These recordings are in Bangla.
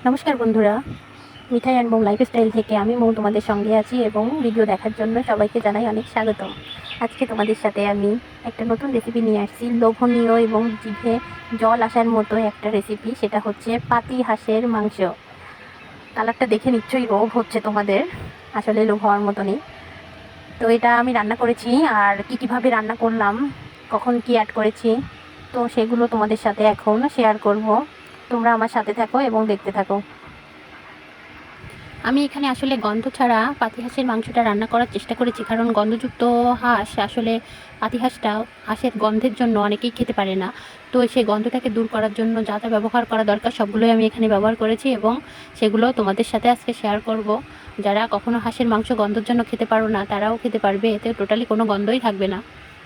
নমস্কার বন্ধুরা, মিঠাই অ্যান্ড মৌ লাইফস্টাইল থেকে আমি মৌ তোমাদের সঙ্গে আছি এবং ভিডিও দেখার জন্য সবাইকে জানাই অনেক স্বাগতম। আজকে তোমাদের সাথে আমি একটা নতুন রেসিপি নিয়ে আসছি, লোভনীয় এবং জিভে জল আসার মতো একটা রেসিপি। সেটা হচ্ছে পাতি হাঁসের মাংস। কালারটা দেখে নিশ্চয়ই লোভ হচ্ছে তোমাদের, আসলে লোভ হওয়ার মতনই। তো এটা আমি রান্না করেছি, আর কীভাবে রান্না করলাম, কখন কি অ্যাড করেছি, তো সেগুলো তোমাদের সাথে এখন শেয়ার করব। তোমরা আমার সাথে থাকো এবং দেখতে থাকো। আমি এখানে আসলে গন্ধ ছাড়া পাতি হাঁসের মাংসটা রান্না করার চেষ্টা করেছি, কারণ গন্ধযুক্ত হাঁস আসলে পাতি হাঁসটা হাঁসের গন্ধের জন্য অনেকেই খেতে পারে না। তো সেই গন্ধটাকে দূর করার জন্য যা যা ব্যবহার করা দরকার সবগুলোই আমি এখানে ব্যবহার করেছি এবং সেগুলো তোমাদের সাথে আজকে শেয়ার করব। যারা কখনো হাঁসের মাংস গন্ধের জন্য খেতে পারো না তারাও খেতে পারবে, এতে টোটালি কোনো গন্ধই থাকবে না।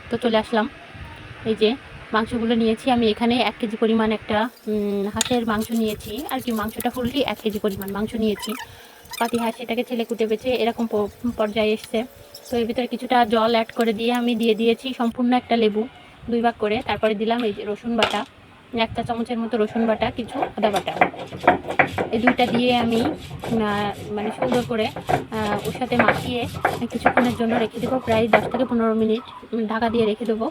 তো চলে আসলাম, এই যে মাংসগুলো নিয়েছি আমি এখানে 1 কেজি পরিমাণ একটা হাঁসের মাংস নিয়েছি, আর কি মাংসটা ফুললি 1 কেজি পরিমাণ মাংস নিয়েছি। পাতি হাঁস এটাকে ছেলে কুটে বেছে এরকম পর্যায়ে এসছে। তো এর ভিতরে কিছুটা জল অ্যাড করে দিয়ে আমি দিয়ে দিয়েছি সম্পূর্ণ একটা লেবু 2 ভাগ করে। তারপরে দিলাম এই যে রসুন বাটা, 1 চা চামচের মতো রসুন বাটা, কিছু আদা বাটা। এই দুইটা দিয়ে আমি মানে সুন্দর করে ওর সাথে মাখিয়ে কিছুক্ষণের জন্য রেখে দেবো, প্রায় 10 থেকে 15 মিনিট ঢাকা দিয়ে রেখে দেবো,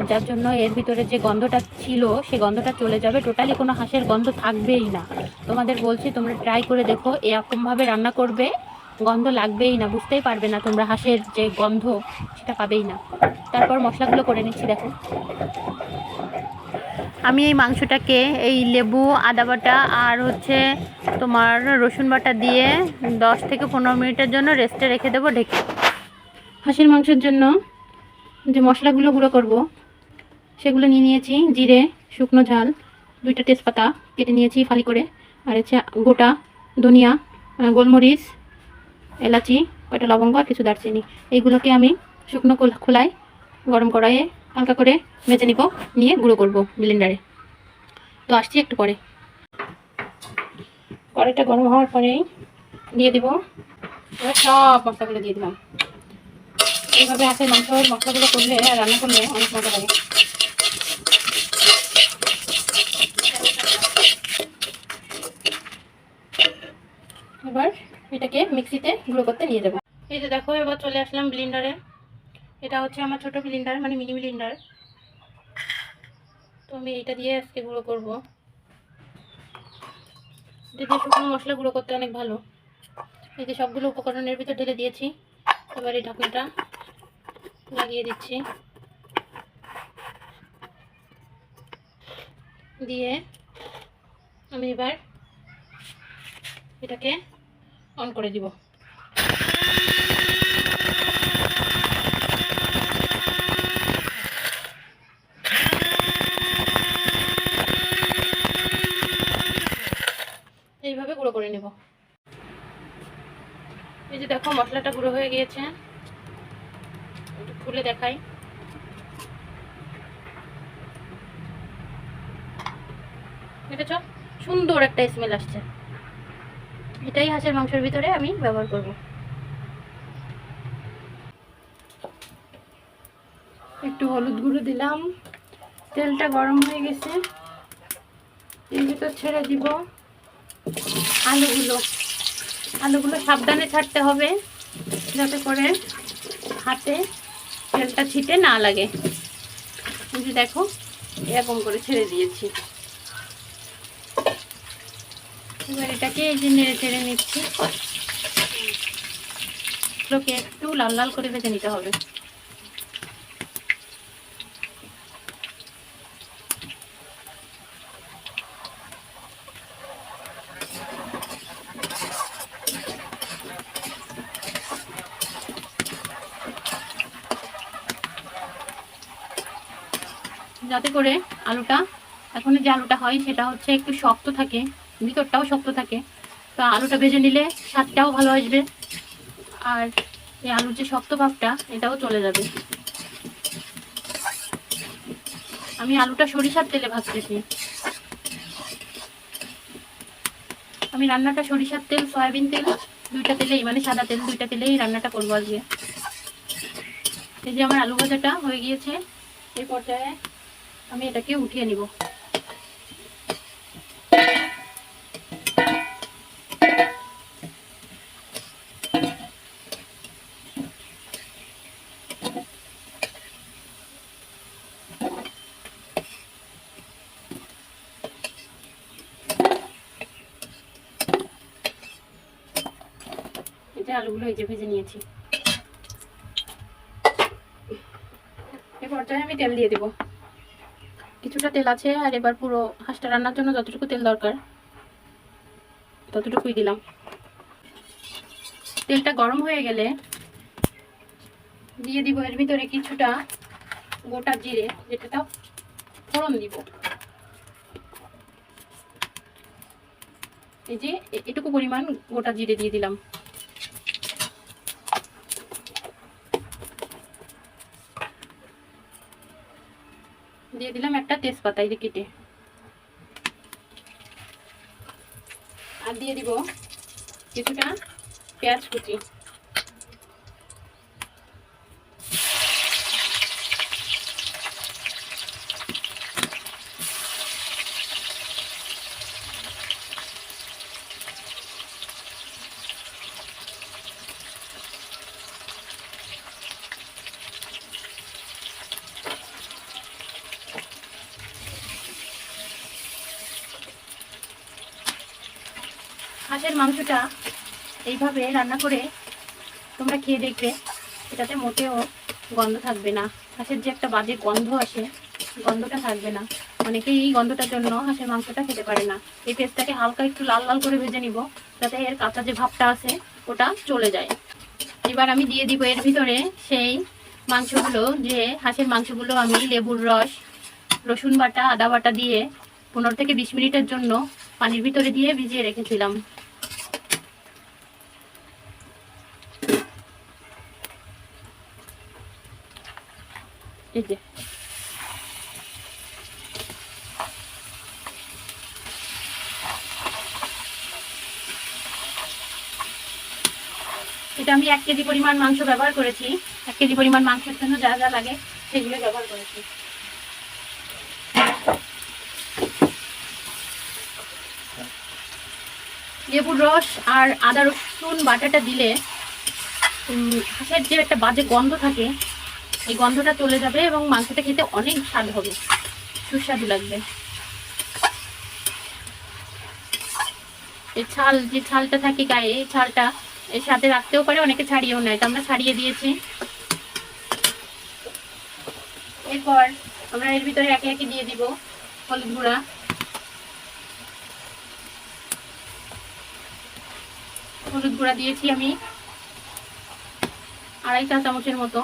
যার জন্য এর ভিতরে যে গন্ধটা ছিল সেই গন্ধটা চলে যাবে, টোটালি কোনো হাঁসের গন্ধ থাকবেই না। তোমাদের বলছি তোমরা ট্রাই করে দেখো, এরকমভাবে রান্না করবে, গন্ধ লাগবেই না, বুঝতেই পারবে না তোমরা হাঁসের যে গন্ধ সেটা পাবেই না। তারপর মশলাগুলো করে নিচ্ছি। দেখো আমি এই মাংসটাকে এই লেবু, আদা বাটা আর হচ্ছে তোমার রসুন বাটা দিয়ে 10 থেকে 15 মিনিটের জন্য রেস্টে রেখে দেবো ঢেকে। হাঁসের মাংসের জন্য যে মশলাগুলো গুঁড়ো করব সেগুলো নিয়ে নিয়েছি। জিরে, শুকনো ঝাল, 2টা তেজপাতা কেটে নিয়েছি ফালি করে, আর হচ্ছে গোটা ধনিয়া, গোলমরিচ, এলাচি, কয়টা লবঙ্গ আর কিছু দারচিনি। এইগুলোকে আমি শুকনো খোলায় গরম কড়াইয়ে হালকা করে ভেজে নিব, নিয়ে গুঁড়ো করব ব্লেন্ডারে। তো আসছি একটু পরে। কড়াইটা গরম হওয়ার পরেই দিয়ে দিব সব মশলাগুলো দিয়ে দিলাম। এইভাবে হাঁসের মাংসের মশলাগুলো করলে রান্না করলে অনেক মজা লাগে। এবার এটাকে মিক্সিতে গুঁড়ো করতে নিয়ে যাবো। এই যে দেখো, এবার চলে আসলাম ব্লেন্ডারে। এটা হচ্ছে আমার ছোট ব্লেন্ডার, মানে মিনি ব্লেন্ডার। তো আমি এটা দিয়ে আজকে গুঁড়ো করবো। এটা দিয়ে শুকনো মশলা গুঁড়ো করতে অনেক ভালো। এই যে সবগুলো উপকরণের ভিতর ঢেলে দিয়েছি, এবার এই ঢাকনাটা লাগিয়ে দিচ্ছি, দিয়ে আমি এবার এটাকে অন করে দিব। এইভাবে গুঁড়ো করে নেব। এই যে দেখো মশলাটা গুঁড়ো হয়ে গিয়েছে, একটু খুলে দেখাই। দেখেছ, সুন্দর একটা স্মেল আসছে। এটাই হাঁসের মাংসের ভিতরে আমি ব্যবহার করব। একটু হলুদ গুঁড়ো দিলাম, তেলটা গরম হয়ে গেছে, এর ভিতর ছেড়ে দিব আলুগুলো। আলুগুলো সাবধানে ছাড়তে হবে যাতে করে হাতে তেলটা ছিটে না লাগে। এই যে দেখো এরকম করে ছেড়ে দিয়েছি। এবার এটাকে এই যে নেড়ে চেড়ে নিচ্ছি। এগুলোকে একটু লাল লাল করে ভেজে নিতে হবে। যাতে করে আলুটা, এখন যে আলুটা হয় সেটা হচ্ছে একটু শক্ত থাকে, ভিতরটাও শক্ত থাকে। তো আলুটা ভেজে নিলে স্বাদটাও ভালো আসবে, আর এই আলুর যে শক্ত ভাবটা এটাও চলে যাবে। আমি আলুটা সরিষার তেলে ভাজতেছি। আমি রান্নাটা সরিষার তেল, সয়াবিন তেল, 2টা তেলেই, মানে সাদা তেল 2টা তেলেই রান্নাটা করবো আজকে। এই যে আমার আলু ভাজাটা হয়ে গিয়েছে, এই পর্যায়ে আমি এটাকে উঠিয়ে নিব। যে আলুগুলো এই যে ভেজে নিয়েছি। এই পর্যায়ে আমি তেল দিয়ে দেব। কিছুটা তেল আছে, আর এবার পুরো হাঁসটা রান্নার জন্য যতটুকু তেল দরকার ততটুকুই দিলাম। তেলটা গরম হয়ে গেলে দিয়ে দিব এর ভিতরে কিছুটা গোটা জিরে, যেটা ফোড়ন দিব। এই যে এটুকু পরিমাণ গোটা জিরে দিয়ে দিলাম। দিয়ে দিলাম একটা তেজপাতা এই যে কেটে, আর দিয়ে দিব কিছুটা পেঁয়াজ কুচি। হাঁসের মাংসটা এইভাবে রান্না করে তোমরা খেয়ে দেখবে, এটাতে মোটেও গন্ধ থাকবে না। হাঁসের যে একটা বাজে গন্ধ আসে, গন্ধটা থাকবে না। অনেকেই এই গন্ধটার জন্য হাঁসের মাংসটা খেতে পারে না। এই পেস্টটাকে হালকা একটু লাল লাল করে ভেজে নিব, যাতে এর কাঁচা যে ভাবটা আছে ওটা চলে যায়। এবার আমি দিয়ে দিব এর ভিতরে সেই মাংসগুলো, যে হাঁসের মাংসগুলো আমি লেবুর রস, রসুন বাটা, আদা বাটা দিয়ে 15 থেকে 20 মিনিটের জন্য পানির ভিতরে দিয়ে ভিজিয়ে রেখেছিলাম। এই যে এটা আমি 1 কেজি পরিমাণ মাংস ব্যবহার করেছি। 1 কেজি পরিমাণ মাংসের জন্য যা যা লাগে সেগুলো ব্যবহার করেছি। লেবুর রস আর আদা রসুন বাটাটা দিলে হাঁসের যে একটা বাজে গন্ধ থাকে, এই গন্ধটা চলে যাবে এবং মাংসটা খেতে অনেক স্বাদ হবে, সুস্বাদু লাগবে। এই ছাল, যে ছালটা থাকে গায়ে, এই ছালটা এর সাথে রাখতেও পারে, অনেকে ছাড়িয়েও নেয়, তো আমরা ছাড়িয়ে দিয়েছি। এরপর আমরা এর ভিতরে একে একে দিয়ে দিব হলুদ গুঁড়া, হলুদ গুঁড়া দিয়েছি আমি 2.5 চা চামচের মতো।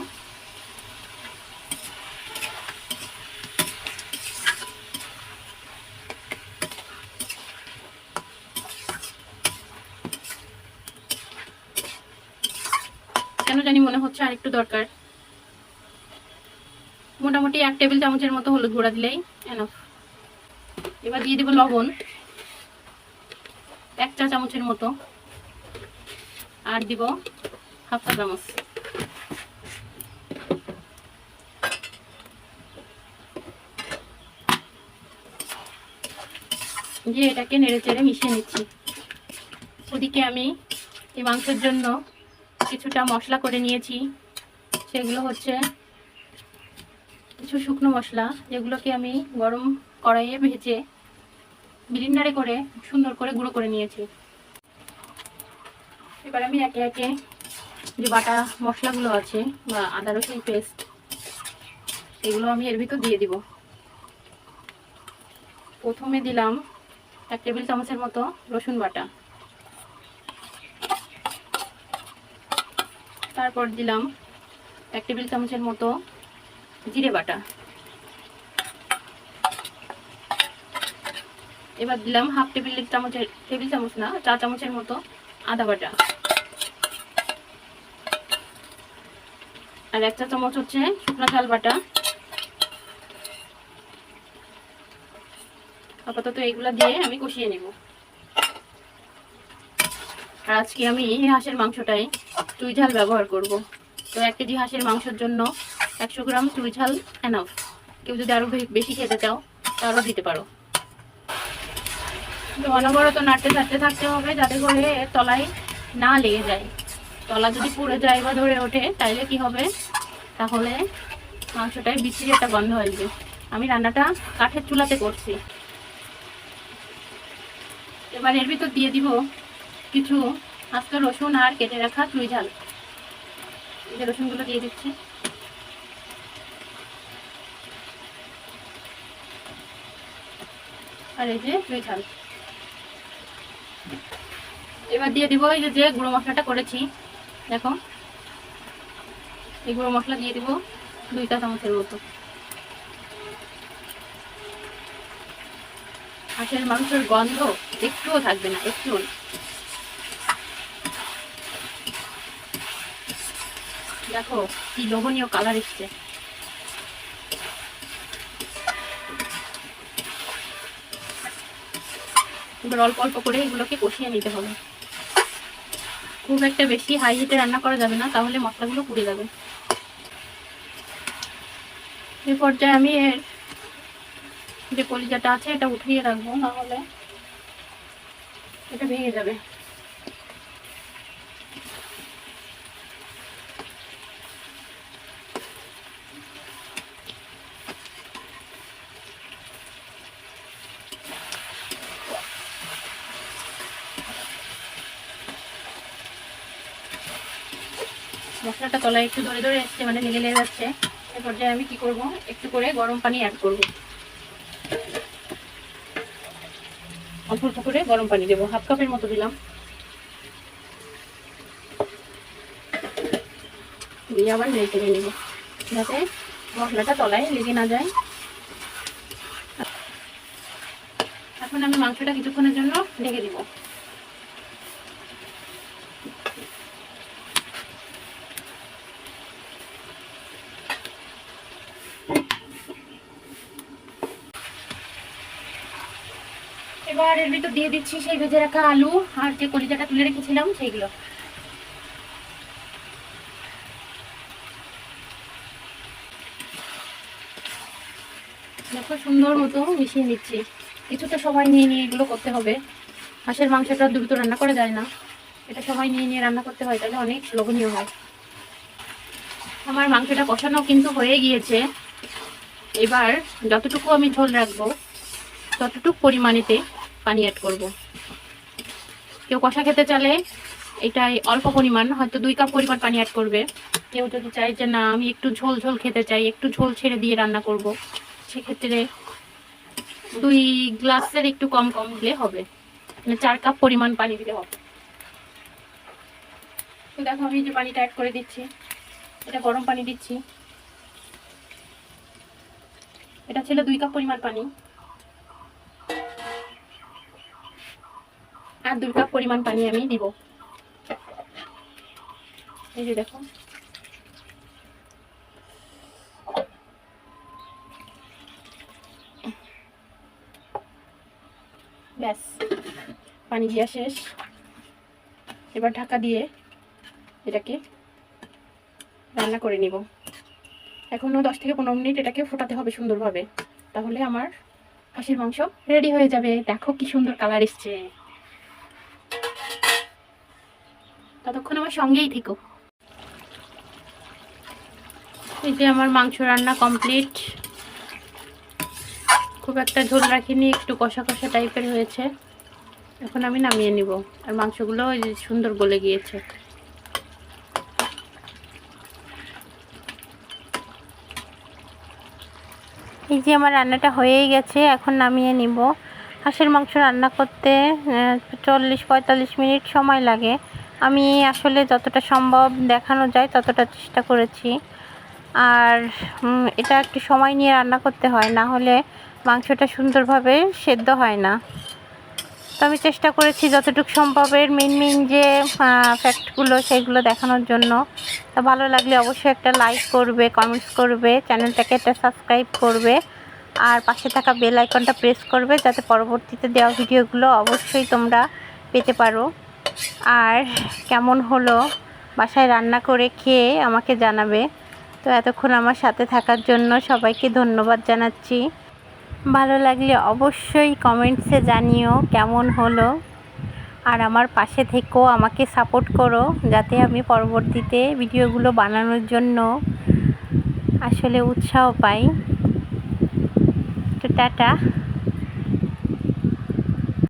কেন জানি মনে হচ্ছে আর একটু দরকার। মোটামুটি 1 টেবিল চামচের মতো হলুদ গুঁড়া দিলেই এনাফ। এবার দিয়ে দেব লবণ 1 চা চামচের মতো, আর দিব 1/2 চা চামচ। দিয়ে এটাকে নেড়ে চেড়ে মিশিয়ে নিচ্ছি। ওদিকে আমি এই মাংসের জন্য কিছুটা মশলা করে নিয়েছি। সেগুলো হচ্ছে কিছু শুকনো মশলা, যেগুলোকে আমি গরম কড়াইয়ে ভেজে ব্লেন্ডারে করে সুন্দর করে গুঁড়ো করে নিয়েছি। এবার আমি একে একে যে বাটা মশলাগুলো আছে বা আদা রসুন পেস্ট, এগুলো আমি এর ভিতর দিয়ে দিব। প্রথমে দিলাম 1 টেবিল চামচের মতো রসুন বাটা, তারপর দিলাম 1 টেবিল চামচের মতো জিরে বাটা, এবার দিলাম 1/2 টেবিল চামচ না, 4 চামচের মতো আদা বাটা, আর 1 চা চামচ হচ্ছে শুকনো ঝাল বাটা। আপাতত এইগুলা দিয়ে আমি কষিয়ে নেব। আর আজকে আমি এই হাঁসের মাংসটাই চুই ঝাল ব্যবহার করব। তো 1 কেজি হাঁসের মাংসের জন্য 100 গ্রাম চুই ঝাল এনাফ। কেউ যদি আরো বেশি খেতে চাও তাহলে দিতে পারো। তো অনবরত নাড়তে থাকতে থাকতে হবে, যাতে করে তলায় না লেগে যায়। তলা যদি পুড়ে যায় বা ধরে ওঠে তাহলে কি হবে, তাহলে মাংসটায় বিচ্ছিরি একটা গন্ধ আসবে। আমি রান্নাটা কাঠের চুলাতে করছি। এবার এর ভিতর দিয়ে দিব কিছু আস্ত রসুন আর কেটে রাখা চুই ঝাল, এই যে রসুনগুলো দিয়ে দিচ্ছি। আর এই যে চুই ঝাল। এবার দিয়ে দিব এই যে গুঁড়ো মশলাটা করেছি, দেখো এই গুঁড়ো মশলা দিয়ে দিব 2 চা চামচের মতো। হাঁসের মাংসের গন্ধ একটুও থাকবে না, একটুও। দেখো কি লোভনীয় কালার এসছে। এবার অল্প অল্প করে এগুলোকে কষিয়ে নিতে হবে। খুব একটা বেশি হাই হিটে রান্না করা যাবে না, তাহলে মশলাগুলো পুড়ে যাবে। এই পর্যায়ে আমি এর যে কলিজাটা আছে এটা উঠিয়ে রাখবো, নাহলে এটা ভেঙে যাবে। মশলাটা তলায় একটু ধরে ধরে আসছে, মানে লেগে লেগে যাচ্ছে। এই পর্যায়ে আমি কি করব, একটু করে গরম পানি অ্যাড করব। অল্প অল্প করে গরম পানি দেবো, 1/2 কাপের মতো দিলাম। দিয়ে আবার নেড়ে চেড়ে নেব, যাতে মশলাটা তলায় লেগে না যায়। এখন আমি মাংসটা কিছুক্ষণের জন্য ঢেকে দিব। এবার এর ভিতর দিয়ে দিচ্ছি সেই ভেজে রাখা আলু আর যে কলিজাটা তুলে রেখেছিলাম সেইগুলো। দেখো সুন্দর মতো মিশিয়ে নিচ্ছি। কিছুটা সময় নিয়ে নিয়ে এগুলো করতে হবে। হাঁসের মাংসটা দ্রুত রান্না করা যায় না, এটা সময় নিয়ে নিয়ে রান্না করতে হয়, তাহলে অনেক লোভনীয় হয়। আমার মাংসটা কষানো কিন্তু হয়ে গিয়েছে। এবার যতটুকু আমি ঝোল রাখবো ততটুকু পরিমাণেতে পানি অ্যাড করব। কেউ কষা খেতে চাইলে এটাই অল্প পরিমাণ, হয়তো 2 কাপ পরিমাণ পানি অ্যাড করবে। কেউ যদি চাই যে না আমি একটু ঝোল ঝোল খেতে চাই, একটু ঝোল ছেড়ে দিয়ে রান্না করব, সেক্ষেত্রে 2 গ্লাসের একটু কম কম দিলে হবে, মানে 4 কাপ পরিমাণ পানি দিলে হবে। তো দেখো আমি যে পানিটা অ্যাড করে দিচ্ছি, এটা গরম পানি দিচ্ছি। এটা ছিল 2 কাপ পরিমাণ পানি, আর 2 কাপ পরিমাণ পানি আমি দিব। এই যে দেখো ব্যাস, পানি দেওয়া শেষ। এবার ঢাকা দিয়ে এটাকে রান্না করে নিব। এখনো 10 থেকে 15 মিনিট এটাকে ফোটাতে হবে সুন্দরভাবে, তাহলে আমার হাঁসের মাংস রেডি হয়ে যাবে। দেখো কি সুন্দর কালার এসছে। ততক্ষণ আমার সঙ্গেই থেকো। এই যে আমার মাংস রান্না কমপ্লিট। খুব একটা ঝোল রাখিনি, একটু কষা কষা টাইপের হয়েছে। এখন আমি নামিয়ে নিব। আর মাংসগুলো ওই যে সুন্দর গলে গিয়েছে। এই যে আমার রান্নাটা হয়েই গেছে, এখন নামিয়ে নিব। হাঁসের মাংস রান্না করতে 40-45 মিনিট সময় লাগে। আমি আসলে যতটা সম্ভব দেখানো যায় ততটা চেষ্টা করেছি। আর এটা একটু সময় নিয়ে রান্না করতে হয়, না হলে মাংসটা সুন্দরভাবে সেদ্ধ হয় না। তো আমি চেষ্টা করেছি যতটুকু সম্ভবের মেন যে ফ্যাক্টগুলো সেইগুলো দেখানোর জন্য। তো ভালো লাগলে অবশ্যই একটা লাইক করবে, কমেন্টস করবে, চ্যানেলটাকে একটা সাবস্ক্রাইব করবে, আর পাশে থাকা বেল আইকনটা প্রেস করবে, যাতে পরবর্তীতে দেওয়া ভিডিওগুলো অবশ্যই তোমরা পেতে পারো। আর কেমন হলো বাসায় রান্না করে খেয়ে আমাকে জানাবে। তো এতক্ষণ আমার সাথে থাকার জন্য সবাইকে ধন্যবাদ জানাচ্ছি। ভালো লাগলে অবশ্যই কমেন্টসে জানিও কেমন হলো। আর আমার পাশে থেকেও আমাকে সাপোর্ট করো, যাতে আমি পরবর্তীতে ভিডিওগুলো বানানোর জন্য আসলে উৎসাহ পাই। তো টাটা।